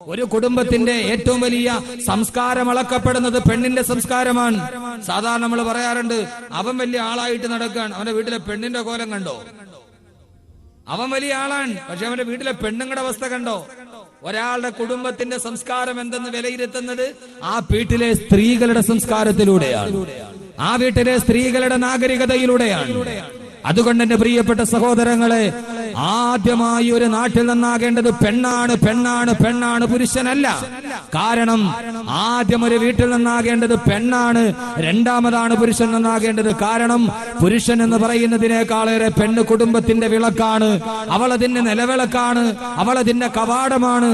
ഒരു കുടുംബത്തിന്റെ ഏറ്റവും വലിയ സംസ്കാരം അളക്കപ്പെടുന്നത് പെണ്ണിന്റെ സംസ്കാരമാണ്. സാധാരണ നമ്മൾ പറയാറുണ്ട്, അവൻ വലിയ ആളായിട്ട് നടക്കാൻ, അവന്റെ വീട്ടിലെ പെണ്ണിന്റെ കോലം കണ്ടോ? അവൻ വലിയ ആളാണ്, പക്ഷെ അവന്റെ വീട്ടിലെ പെണ്ണുങ്ങളുടെ അവസ്ഥ കണ്ടോ? ഒരാളുടെ കുടുംബത്തിന്റെ സംസ്കാരം എന്തെന്ന് വിലയിരുത്തുന്നത് ആ വീട്ടിലെ സ്ത്രീകളുടെ സംസ്കാരത്തിലൂടെയാണ്, ആ വീട്ടിലെ സ്ത്രീകളുടെ നാഗരികതയിലൂടെയാണ്. അതുകൊണ്ട് എന്റെ പ്രിയപ്പെട്ട സഹോദരങ്ങളെ, ആദ്യമായി ഒരു നാട്ടിൽ നന്നാകേണ്ടത് പെണ്ണാണ്, പെണ്ണാണ്, പെണ്ണാണ്, പുരുഷനല്ല. കാരണം ആദ്യം ഒരു വീട്ടിൽ നന്നാകേണ്ടത് പെണ്ണാണ്, രണ്ടാമതാണ് പുരുഷൻ നന്നാകേണ്ടത്. കാരണം പുരുഷൻ എന്ന് പറയുന്നതിനേക്കാളേറെ പെണ്ണ് കുടുംബത്തിന്റെ വിളക്കാണ്, അവളതിന്റെ നിലവിളക്കാണ്, അവളതിന്റെ കവാടമാണ്.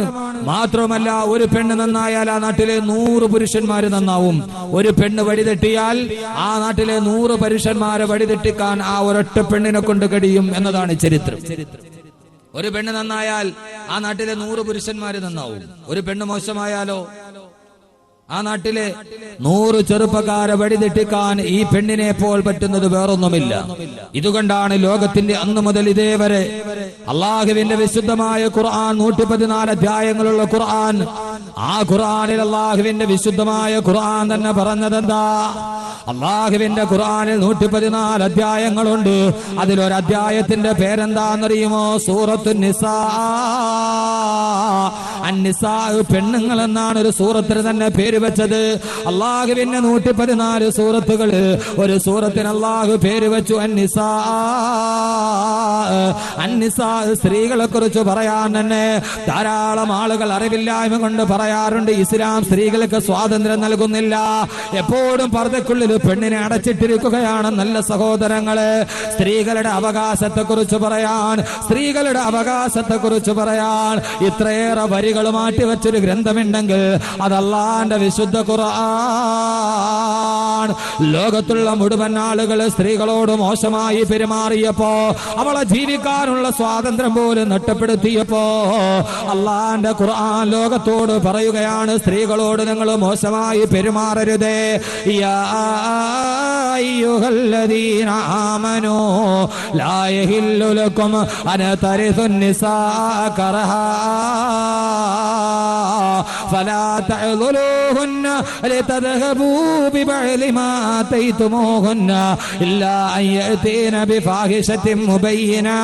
മാത്രമല്ല, ഒരു പെണ്ണ് നന്നായാൽ ആ നാട്ടിലെ 100 പുരുഷന്മാര് നന്നാവും. ഒരു പെണ്ണ് വഴിതെറ്റിയാൽ ആ നാട്ടിലെ 100 പുരുഷന്മാരെ വഴിതെറ്റിക്കാൻ ആ ഒരൊറ്റ പെണ്ണിനെ കൊണ്ട് കഴിയും എന്നതാണ് ചരിത്രം. ഒരു പെണ്ണ് നന്നായാൽ ആ നാട്ടിലെ 100 പുരുഷന്മാര് നന്നാവും. ഒരു പെണ്ണ് മോശമായാലോ ആ നാട്ടിലെ 100 ചെറുപ്പക്കാരെ വഴിതെറ്റിക്കാൻ ഈ പെണ്ണിനെ പോൽ പറ്റുന്നത് വേറൊന്നുമില്ല. ഇതുകൊണ്ടാണ് ലോകത്തിന്റെ അന്ന് മുതൽ ഇതേവരെ അള്ളാഹുവിന്റെ വിശുദ്ധമായ ഖുർആൻ 114 അധ്യായങ്ങളുള്ള ഖുർആൻ, ആ ഖുർആനിൽ അള്ളാഹുവിന്റെ വിശുദ്ധമായ ഖുർആൻ തന്നെ പറഞ്ഞതെന്താ? അള്ളാഹുവിന്റെ ഖുർആനിൽ 114 അധ്യായങ്ങളുണ്ട്. അതിലൊരു അധ്യായത്തിന്റെ പേരെന്താന്നറിയുമോ? സൂറത്തുൻ നിസാ. അൻ-നിസാ, പെണ്ണുങ്ങൾ എന്നാണ് ഒരു സൂറത്തിന് തന്നെ പേര് വെച്ചത്. അള്ളാഹുവിന്റെ 114 സൂറത്തുകൾ, ഒരു സൂറത്തിന് അള്ളാഹു പേര് വെച്ചു അൻ-നിസാ. അൻ-നിസാ, സ്ത്രീകളെ കുറിച്ച് പറയാൻ തന്നെ ധാരാളം ആളുകൾ അറിവില്ലായ്മ കൊണ്ട് പറയാറുണ്ട്, ഇസ്ലാം സ്ത്രീകൾക്ക് സ്വാതന്ത്ര്യം നൽകുന്നില്ല, എപ്പോഴും പർദ്ദക്കുള്ളിൽ പെണ്ണിനെ അടച്ചിട്ടിരിക്കുകയാണ്. നല്ല സഹോദരങ്ങളെ, സ്ത്രീകളുടെ അവകാശത്തെ കുറിച്ച് പറയാൻ, സ്ത്രീകളുടെ അവകാശത്തെ കുറിച്ച് പറയാൻ ഇത്രയേറെ വരികൾ മാറ്റിവെച്ചൊരു ഗ്രന്ഥമുണ്ടെങ്കിൽ അത് അല്ലാഹുവിന്റെ വിശുദ്ധ ഖുർആൻ. ലോകത്തുള്ള മുഴുവൻ ആളുകൾ സ്ത്രീകളോട് മോശമായി പെരുമാറിയപ്പോ, അവളെ ജീവിക്കാനുള്ള സ്വാതന്ത്ര്യം പോലും നഷ്ടപ്പെടുത്തിയപ്പോ, അല്ലാഹുവിന്റെ ഖുർആൻ ലോകത്തോട് പറയുകയാണ്, സ്ത്രീകളോട് നിങ്ങൾ മോശമായി പെരുമാറരുതേ. യാ അയ്യുഹല്ലദീന ആമനൂ ലാ യഹില്ലു ലക്കും അൻ തരിസുൻ നിസാ കറഹാ ഫലാ തഅ്ദുലൂഹുന്ന ലിതദ്ഹബൂ ബിബഅദി മാ ആതൈതുമൂഹുന്ന ഇല്ലാ അൻ യഅതീന ബിഫാഹിശത്തിൻ മുബയ്യിനാ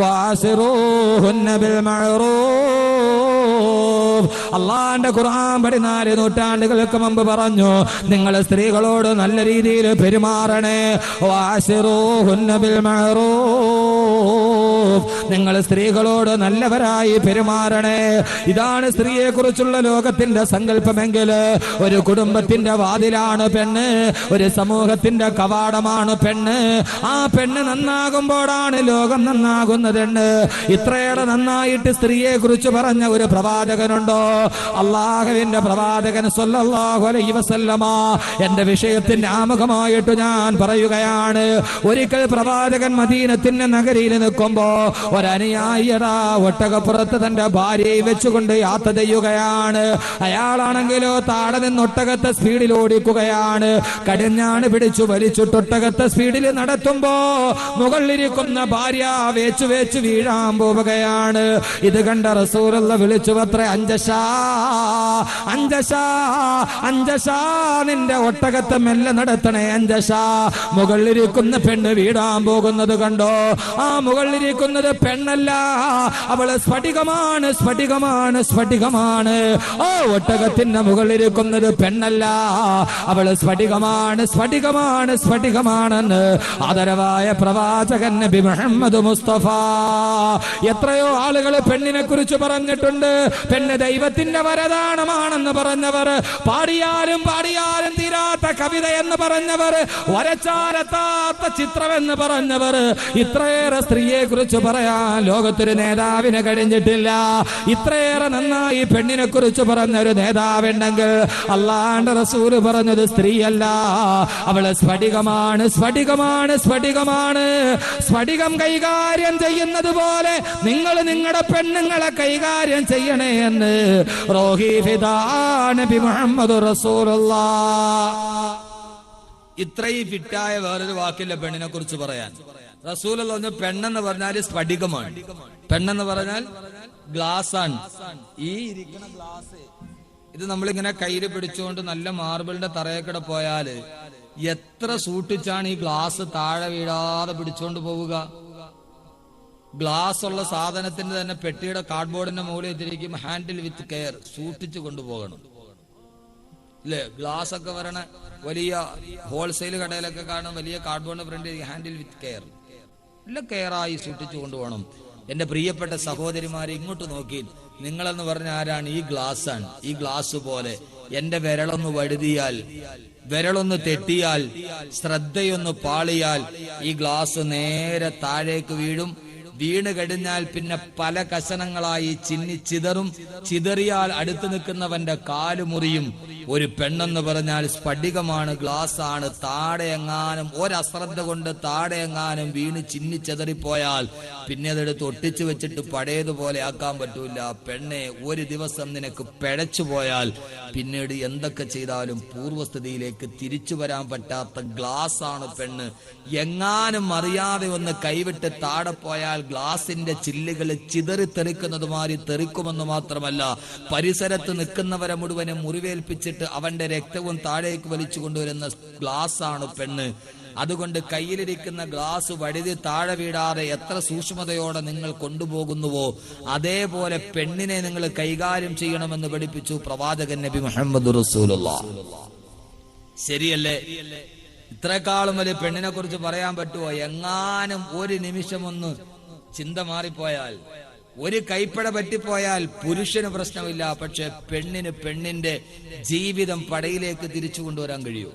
വഅസ്റൂഹുന്ന ബിൽ മഅറൂഫ്. അള്ളാഹുവിന്റെ ഖുർആൻ 14 നൂറ്റാണ്ടുകൾക്ക് മുമ്പ് പറഞ്ഞു, നിങ്ങൾ സ്ത്രീകളോട് നല്ല രീതിയിൽ പെരുമാറണേ. വഅസ്റൂഹുന്ന ബിൽ മഅറൂഫ്, നിങ്ങൾ സ്ത്രീകളോട് നല്ലവരായി പെരുമാറണേ. ഇതാണ് സ്ത്രീയെ കുറിച്ചുള്ള ലോകത്തിന്റെ സങ്കല്പമെങ്കിൽ ഒരു കുടുംബത്തിന്റെ വാതിലാണ് പെണ്ണ്, ഒരു സമൂഹത്തിന്റെ കവാടമാണ് പെണ്ണ്. ആ പെണ്ണ് നന്നാകുമ്പോഴാണ് ലോകം നന്നാകുന്നതെന്ന് ഇത്രയേറെ നന്നായിട്ട് സ്ത്രീയെ കുറിച്ച് പറഞ്ഞ ഒരു പ്രവാചകനുണ്ടോ? അള്ളാഹുവിന്റെ പ്രവാചകൻ സ്വല്ലല്ലാഹു അലൈഹി വസല്ലമ. എന്റെ വിഷയത്തിന്റെ ആമുഖമായിട്ട് ഞാൻ പറയുകയാണ്, ഒരിക്കൽ പ്രവാചകൻ മദീനത്തിന്റെ നഗരിയിൽ നിൽക്കുമ്പോ ഒരനുയായിയുടെ ഒട്ടകപ്പുറത്ത് തന്റെ ഭാര്യയെ വെച്ചുകൊണ്ട് യാത്ര ചെയ്യുകയാണ്. അയാളാണെങ്കിലോ താഴെ നിന്ന് ഒട്ടകത്തെ സ്പീഡിൽ ഓടിക്കുകയാണ്. കടിഞ്ഞാണ് പിടിച്ചു വലിച്ചിട്ട് ഒട്ടകത്തെ സ്പീഡിൽ നടത്തുമ്പോ മുകളിലിരിക്കുന്ന ഭാര്യ വേച്ചു വേച്ചു വീഴാൻ പോവുകയാണ്. ഇത് കണ്ട റസൂലുള്ള വിളിച്ചു അത്രേ, അഞ്ചശാ, അഞ്ചശാ, അഞ്ചശാ, നിന്റെ ഒട്ടകത്തെ മെല്ലെ നടത്തണേ അഞ്ചശാ. മുകളിലിരിക്കുന്ന പെണ്ണ് വീഴാൻ പോകുന്നത് കണ്ടോ? ആ മുകളിലിരിക്കുന്നത് പെണ്ണല്ല, അവള് സ്ഫടികമാണ്, സ്ഫടികമാണ്, സ്ഫടികമാണ്. ഓ, ഒട്ടകത്തിന്റെ മുകളിലിരിക്കുന്നത് പെണ്ണല്ല, അവള് സ്ഫടികമാണ്, സ്ഫടികമാണ്, സ്ഫടികമാണെന്ന് ആദരവായ പ്രവാചകൻ നബി മുഹമ്മദ് മുസ്തഫ. എത്രയോ ആളുകൾ പെണ്ണിനെ കുറിച്ച് പറഞ്ഞിട്ടുണ്ട്. പെണ്ണ് ദൈവത്തിന്റെ വരദാനമാണെന്ന് പറഞ്ഞവർ, പാടിയാലും പാടിയാലും തീരാത്ത കവിത എന്ന് പറഞ്ഞവർ, വരച്ചാരത്താത്ത ചിത്രമെന്ന് പറഞ്ഞവർ, ഇത്രയേറെ സ്ത്രീയെ കുറിച്ച് പറയാൻ ലോകത്തൊരു നേതാവിന് കഴിഞ്ഞിട്ടില്ല. ഇത്രയേറെ നന്നായി പെണ്ണിനെ കുറിച്ച് പറഞ്ഞൊരു നേതാവുണ്ടെങ്കിൽ അല്ലാഹുവിന്റെ റസൂല് പറഞ്ഞത് സ്ത്രീയല്ല, അവള് സ്ഫടികമാണ്, സ്ഫടികമാണ്, സ്ഫടികമാണ്. സ്ഫടികം കൈകാര്യം ചെയ്യുന്നത് പോലെ നിങ്ങൾ നിങ്ങളുടെ പെണ്ണുങ്ങളെ കൈകാര്യം ചെയ്യണേ എന്ന് റോഹി ഫിദാ നബി മുഹമ്മദ് റസൂലുള്ളാഹ്. ഇത്രയും ഫിറ്റായ വേറൊരു വാക്കില്ല പെണ്ണിനെ കുറിച്ച് പറയാൻ. റസൂലുള്ള പെണ്ണെന്ന് പറഞ്ഞാൽ സ്ഫടികമാണ്. പെണ്ണെന്ന് പറഞ്ഞാൽ ഗ്ലാസ് ആണ്. ഈ ഇരിക്കുന്ന ഗ്ലാസ് ഇത് നമ്മളിങ്ങനെ കയ്യിൽ പിടിച്ചുകൊണ്ട് നല്ല മാർബിളിന്റെ തറയക്കടെ പോയാല് എത്ര സൂക്ഷിച്ചാണ് ഈ ഗ്ലാസ് താഴെ വീഴാതെ പിടിച്ചോണ്ട് പോവുക. ഗ്ലാസ് ഉള്ള സാധനത്തിന്റെ തന്നെ പെട്ടിയുടെ കാർഡ്ബോർഡിന്റെ മുകളിൽ ഇട്ടിരിക്കും ഹാൻഡിൽ വിത്ത് കെയർ, സൂക്ഷിച്ചു കൊണ്ടുപോകണം അല്ലേ. ഗ്ലാസ് ഒക്കെ വരണ വലിയ ഹോൾസെയിൽ കടയിലൊക്കെ കാണും വലിയ കാർഡ്ബോർഡിന്റെ ഫ്രണ്ട് ഹാൻഡിൽ വിത്ത് കെയർ, നല്ല കെയറായി സൂക്ഷിച്ചു കൊണ്ടുപോകണം. എന്റെ പ്രിയപ്പെട്ട സഹോദരിമാരെ ഇങ്ങോട്ട് നോക്കി, നിങ്ങളെന്ന് പറഞ്ഞ ആരാണ്? ഈ ഗ്ലാസ് ആണ്. ഈ ഗ്ലാസ് പോലെ എന്റെ വിരളൊന്ന് വഴുതിയാൽ, വിരളൊന്ന് തെറ്റിയാൽ, ശ്രദ്ധയൊന്ന് പാളിയാൽ ഈ ഗ്ലാസ് നേരെ താഴേക്ക് വീഴും. വീണ് കഴിഞ്ഞാൽ പിന്നെ പല കഷണങ്ങളായി ചിന്നി ചിതറും. ചിതറിയാൽ അടുത്ത് നിൽക്കുന്നവന്റെ കാല് മുറിയും. ഒരു പെണ്ണെന്ന് പറഞ്ഞാൽ സ്ഫടികമാണ്, ഗ്ലാസ് ആണ്. താഴെ എങ്ങാനും ഒരശ്രദ്ധ കൊണ്ട് താഴെ എങ്ങാനും വീണ് ചിന്നി ചെതറിപ്പോയാൽ പിന്നെ അതെടുത്ത് ഒട്ടിച്ചു വെച്ചിട്ട് പഴയതുപോലെ ആക്കാൻ പറ്റൂല. പെണ്ണെ, ഒരു ദിവസം നിനക്ക് പിഴച്ചു പോയാൽ പിന്നീട് എന്തൊക്കെ ചെയ്താലും പൂർവ്വസ്ഥിതിയിലേക്ക് തിരിച്ചു വരാൻ പറ്റാത്ത ഗ്ലാസ് ആണ് പെണ്ണ്. എങ്ങാനും അറിയാതെ ഒന്ന് കൈവിട്ട് താഴെ പോയാൽ ഗ്ലാസിന്റെ ചില്ലുകൾ ചിതറിത്തെറിക്കുന്നത് മാറി തെറിക്കുമെന്ന് മാത്രമല്ല, പരിസരത്ത് നിൽക്കുന്നവരെ മുഴുവനും മുറിവേൽപ്പിച്ചിട്ട് അവന്റെ രക്തവും താഴേക്ക് വലിച്ചു കൊണ്ടുവരുന്ന ഗ്ലാസ് ആണ് പെണ്ണ്. അതുകൊണ്ട് കയ്യിലിരിക്കുന്ന ഗ്ലാസ് വഴുതി താഴെ വീഴാതെ എത്ര സൂക്ഷ്മതയോടെ നിങ്ങൾ കൊണ്ടുപോകുന്നുവോ അതേപോലെ പെണ്ണിനെ നിങ്ങൾ കൈകാര്യം ചെയ്യണമെന്ന് പഠിപ്പിച്ചു പ്രവാചകൻ നബി മുഹമ്മദ് റസൂലുള്ളാഹി. ശരിയല്ലേ? ഇത്രക്കാളും വലിയ പെണ്ണിനെ കുറിച്ച് പറയാൻ പറ്റുമോ? എങ്ങാനും ഒരു നിമിഷമൊന്ന് ചിന്ത മാറിപ്പോയാൽ, ഒരു കൈപ്പട പറ്റിപ്പോയാൽ പുരുഷന് പ്രശ്നമില്ല, പക്ഷെ പെണ്ണിന് പെണ്ണിന്റെ ജീവിതം പടയിലേക്ക് തിരിച്ചു കൊണ്ടുവരാൻ കഴിയൂ.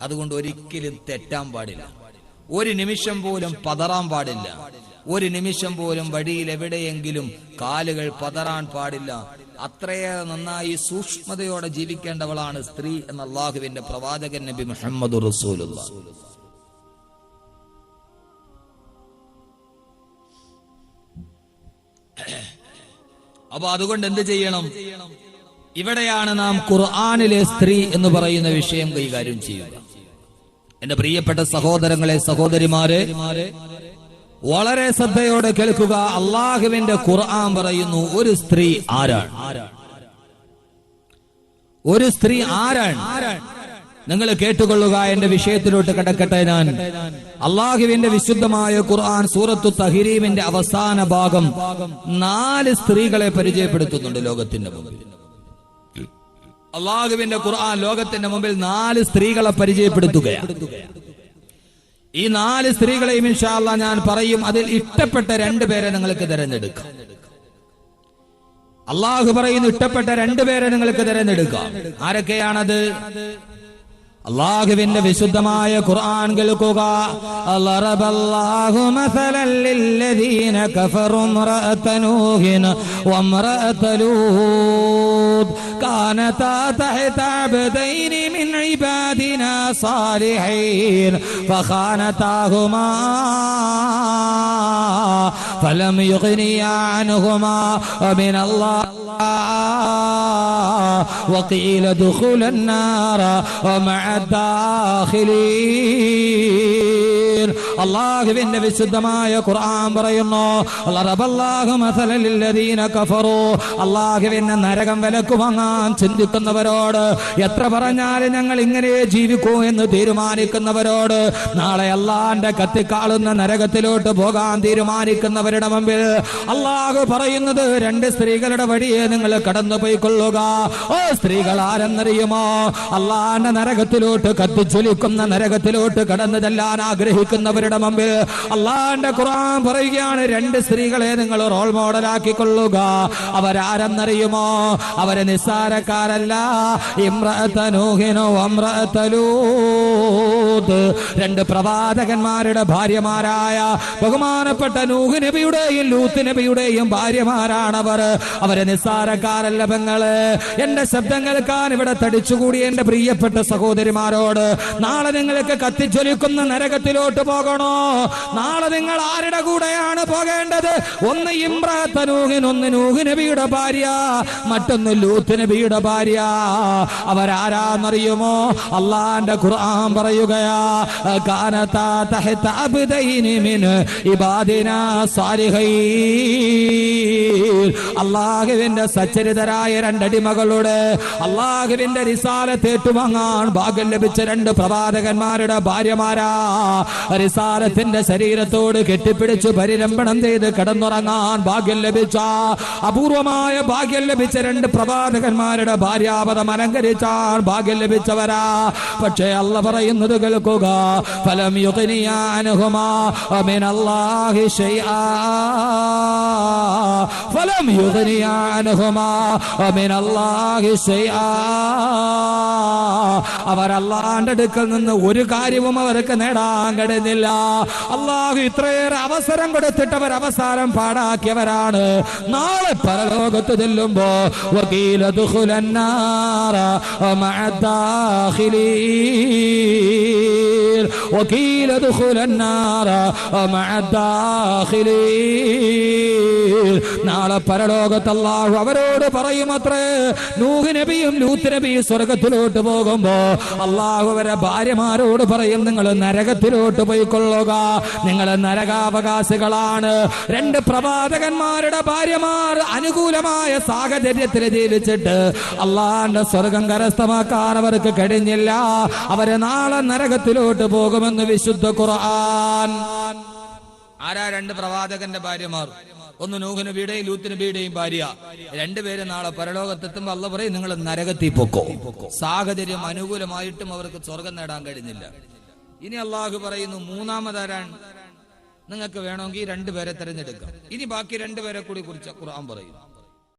അതുകൊണ്ട് ഒരിക്കലും തെറ്റാൻ പാടില്ല, ഒരു നിമിഷം പോലും പതറാൻ പാടില്ല, ഒരു നിമിഷം പോലും വഴിയിൽ എവിടെയെങ്കിലും കാലുകൾ പതറാൻ പാടില്ല. അത്രയേറെ നന്നായി സൂക്ഷ്മതയോടെ ജീവിക്കേണ്ടവളാണ് സ്ത്രീ എന്ന അല്ലാഹുവിന്റെ പ്രവാചകൻ നബി മുഹമ്മദ് റസൂലുള്ളാഹി. അപ്പൊ അതുകൊണ്ട് എന്ത് ചെയ്യണം? ഇവിടെയാണ് നാം ഖുർആനിലെ സ്ത്രീ എന്ന് പറയുന്ന വിഷയം കൈകാര്യം ചെയ്യുക. എന്റെ പ്രിയപ്പെട്ട സഹോദരങ്ങളെ, സഹോദരിമാരെ, വളരെ ശ്രദ്ധയോടെ കേൾക്കുക. അള്ളാഹുവിന്റെ ഖുർആൻ പറയുന്നു ഒരു സ്ത്രീ ആരാണ്? ഒരു സ്ത്രീ ആരാണ്? നിങ്ങൾ കേട്ടുകൊള്ളുക. എന്റെ വിഷയത്തിലോട്ട് കടക്കട്ടെ ഞാൻ. അള്ളാഹുവിന്റെ വിശുദ്ധമായ ഖുർആൻ സൂറത്തു തഹ്രീമിന്റെ അവസാന ഭാഗം 4 സ്ത്രീകളെ പരിചയപ്പെടുത്തുന്നുണ്ട് ലോകത്തിന്റെ മുമ്പിൽ. അള്ളാഹുവിന്റെ ഖുർആൻ ലോകത്തിന്റെ മുമ്പിൽ 4 സ്ത്രീകളെ പരിചയപ്പെടുത്തുകയാണ്. ഈ 4 സ്ത്രീകളെയും ഇൻഷാ അല്ലാഹ് ഞാൻ പറയും. അതിൽ ഇഷ്ടപ്പെട്ട 2 പേരെ നിങ്ങൾക്ക് തിരഞ്ഞെടുക്കാം. അള്ളാഹു പറയുന്നു ഇഷ്ടപ്പെട്ട 2 പേരെ നിങ്ങൾക്ക് തിരഞ്ഞെടുക്കാം. ആരൊക്കെയാണത്? അല്ലാഹുവിന്റെ വിശുദ്ധമായ ഖുർആൻ കേൾക്കുക. അല്ലാഹു മസലൻ ലില്ലദീന കഫറു ഇംറഅത നൂഹിൻ വഇംറഅത ലൂത് കാനതാ തഹത അബ്ദൈൻ മിൻ ഇബാദിനാ സാലിഹീൻ ഫഖാനതാഹുമാ ഫലം യുഗ്നിയാ അൻഹുമാ മിനല്ലാഹി وقيل دخول النار ومع الداخلين. അല്ലാഹുവിന്റെ വിശുദ്ധമായ ഖുർആൻ പറയുന്നു അല്ലാഹു മസലൻ ലില്ലദീന കഫറു. അല്ലാഹുവിനെ നരകം വിലക്ക് വാങ്ങാൻ ചിന്തിക്കുന്നവരോട്, എത്ര പറഞ്ഞാലും ഞങ്ങൾ ഇങ്ങനെ ജീവിക്കൂ എന്ന് തീരുമാനിക്കുന്നവരോട്, നാളെ അല്ലാഹുവിന്റെ കത്തിക്കാളുന്ന നരകത്തിലോട്ട് പോകാൻ തീരുമാനിക്കുന്നവരുടെ മുമ്പിൽ അല്ലാഹു പറയുന്നത് 2 സ്ത്രീകളുടെ വഴിയെ നിങ്ങൾ കടന്നു പോയിക്കൊള്ളുക. ഓ സ്ത്രീകൾ ആരെന്നറിയുമോ? അല്ലാഹുവിന്റെ നരകത്തിലോട്ട്, കത്തിജ്വലിക്കുന്ന നരകത്തിലോട്ട് കടന്നു ചെല്ലാൻ ആഗ്രഹിക്കുന്നവരുടെ മുമ്പിൽ അല്ലാഹുവിന്റെ ഖുർആൻ പറയുകയാണ് 2 സ്ത്രീകളെ നിങ്ങൾ റോൾ മോഡലാക്കിക്കൊള്ളുക. അവരാരെന്നറിയുമോ? അവരെ നിസ്സാരക്കാരല്ല. ഇംറഅത നൂഹിൻ വഇംറഅത ലൂത്. 2 പ്രവാചകന്മാരുടെ ഭാര്യമാരായ ബഹുമാനപ്പെട്ട നൂഹ് നബിയുടെയും ലൂത്ത് നബിയുടെയും ഭാര്യമാരാണവർ. അവരെ നിസ്സാരക്കാരല്ല പെങ്ങള്. എന്റെ ശബ്ദം കേൾക്കാൻ ഇവിടെ തടിച്ചുകൂടി എന്റെ പ്രിയപ്പെട്ട സഹോദരിമാരോട്, നാളെ നിങ്ങൾക്ക് കത്തിജ്വലിക്കുന്ന നരകത്തിലോട്ട് പോകണം. പോകണോ? നാളെ നിങ്ങൾ ആരുടെ കൂടെയാണ് പോകേണ്ടത്? ഒന്ന് ഇമ്രാത്ത നൂഹിൻ, ഒന്ന് നൂഹ് നബിയുടെ ഭാര്യ, മറ്റൊന്ന് ലൂത്ത് നബിയുടെ ഭാര്യ. അവരാരാന്നറിയുമോ? അള്ളാന്റെ ഖുർആൻ പറയുകയാ, കാനതാ തഹ്ത അബ്ദൈനി മിൻ ഇബാദിനാ സാലിഹീൻ. അള്ളാഹുവിന്റെ സച്ചരിതരായ രണ്ടടിമകളുടെ അള്ളാഹുവിന്റെ റിസാലത്ത് ഏറ്റുവാങ്ങാൻ ഭാഗ്യം ലഭിച്ച രണ്ട് പ്രവാചകന്മാരുടെ ഭാര്യമാരാ. റിസാലത്തിന്റെ ശരീരത്തോട് കെട്ടിപ്പിടിച്ച് പരിരംഭണം ചെയ്ത് കിടന്നുറങ്ങാൻ ഭാഗ്യം ലഭിച്ച, അപൂർവമായ ഭാഗ്യം ലഭിച്ച രണ്ട് പ്രവാചകന്മാരുടെ ഭാര്യാപദം അലങ്കരിച്ചാൻ ഭാഗ്യം ലഭിച്ചവരാ. പക്ഷേ അല്ലാഹ് പറയുന്നത് കേൾക്കുക, ഫലം യുഗ്നിയാ അൻഹുമാ മിനല്ലാഹി ശൈആ, ഫലം യുഗ്നിയാ അൻഹുമാ മിനല്ലാഹി ശൈആ. അവർ അല്ലാഹുവിന്റെ അടുക്കൽ നിന്ന് ഒരു കാര്യവും അവർക്ക് നേടാൻ കഴിയുന്നില്ല. അല്ലാഹു ഇത്രയേറെ അവസരം കൊടുത്തിട്ട് അവർ അവസാനം പാടാക്കിയവരാണ്. നാളെ പരലോകത്ത് ചെല്ലുമ്പോ വകീല ദുഖുലന്നാറ മഅദ്ദാഖിലീൻ, വകീല ദുഖുലന്നാറ മഅദ്ദാഖിലീൻ. നാളെ പരലോകത്ത് അല്ലാഹു അവരോട് പറയുമത്രേ, നൂഹ് നബിയും ലൂത്ത് നബിയും സ്വർഗത്തിലോട്ട് പോകുമ്പോ അല്ലാഹു അവരെ ഭാര്യമാരോട് പറയും, നിങ്ങൾ നരകത്തിലോട്ട് പോയിക്കൊള്ളുക, നിങ്ങൾ നരകാവകാശികളാണ്. രണ്ട് പ്രവാചകന്മാരുടെ ഭാര്യമാർ അനുകൂലമായ സാഹചര്യത്തിൽ ജീവിച്ചിട്ട് അള്ളാന്റെ സ്വർഗം കരസ്ഥമാക്കാൻ അവർക്ക് കഴിഞ്ഞില്ല. അവര് നാളെ നരകത്തിലോട്ട് പോകുമെന്ന് വിശുദ്ധ ഖുർആൻ. ആരാ രണ്ട് പ്രവാചകന്റെ ഭാര്യമാർ? ഒന്ന് നൂഹ് നബിയുടെയും ലൂത്ത് നബിയുടെയും ഭാര്യ. രണ്ടുപേര് നാളെ പരലോകത്തെത്തുമ്പോൾ അല്ലാഹ് പറയും, നിങ്ങൾ നരകത്തിൽ പൊക്കോ. സാഹചര്യം അനുകൂലമായിട്ടും അവർക്ക് സ്വർഗം നേടാൻ കഴിഞ്ഞില്ല. ഇനി അല്ലാഹു പറയുന്നു, മൂന്നാമതാരാണ്? നിങ്ങൾക്ക് വേണമെങ്കിൽ രണ്ടുപേരെ തിരഞ്ഞെടുക്കാം. ഇനി ബാക്കി രണ്ടുപേരെ കൂടി കുറിച്ച് ഖുർആൻ പറയും.